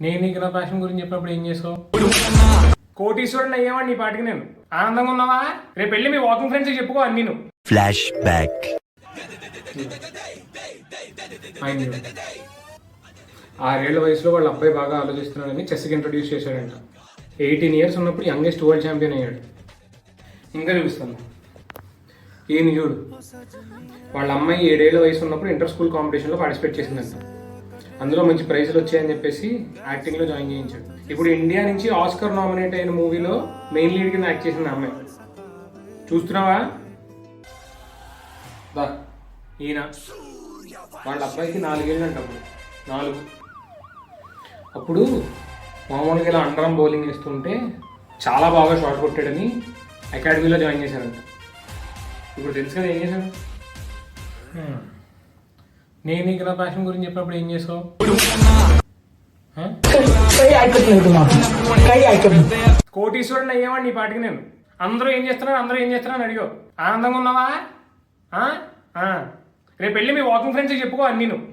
నేను నీకు నా ప్యాషన్ గురించి చెప్పినప్పుడు ఏం చేసావు? కోటీశ్వరుని అయ్యేవాడిని నీ పాటికి నేను. ఆనందంగా ఉన్నావా? రేపు వెళ్ళి మీ వాకింగ్ ఫ్రెండ్స్ చెప్పుకో అన్ని నువ్వు. Flash back. 6 ఏళ్ల వయసులో వాళ్ళ అబ్బాయి బాగా ఆలోచిస్తున్నాడని చెస్కి ఇంట్రొడ్యూస్ చేశాడంట. 18 years ఉన్నప్పుడు యంగెస్ట్ వరల్డ్ ఛాంపియన్ అయ్యాడు. ఇంకా చూపిస్తాను, ఈయన చూడు. వాళ్ళ అమ్మాయి 7 ఏళ్ల వయసు ఉన్నప్పుడు ఇంటర్ స్కూల్ కాంపిటీషన్లో పార్టిసిపేట్ చేసిందంట. అందులో మంచి ప్రైజులు వచ్చాయని చెప్పేసి యాక్టింగ్లో జాయిన్ చేయించాడు. ఇప్పుడు ఇండియా నుంచి ఆస్కర్ నామినేట్ అయిన మూవీలో మెయిన్ లీడ్ కింద యాక్ట్ చేసింది అమ్మాయి. చూస్తున్నావా? ఈయన వాళ్ళ అబ్బాయికి 4 ఏళ్ళు అంట. 4. అప్పుడు మామూలుగా ఇలా అండరం బౌలింగ్ వేస్తుంటే చాలా బాగా షాట్ కొట్టాడని అకాడమీలో జాయిన్ చేశారంట. ఇప్పుడు తెలుసు కదా ఏం చేశాడు? నేను నీకు నా ప్యాషన్ గురించి చెప్పినప్పుడు ఏం చేసావు? కోటీశ్వరుని అయ్యేవాడిని నీ పాటికి నేను. అందరూ ఏం చేస్తున్నారు అని అడిగావు. ఆనందంగా ఉన్నావా? రేపు వెళ్ళి మీ వాకింగ్ ఫ్రెండ్స్ చెప్పుకో అన్ని నువ్వు.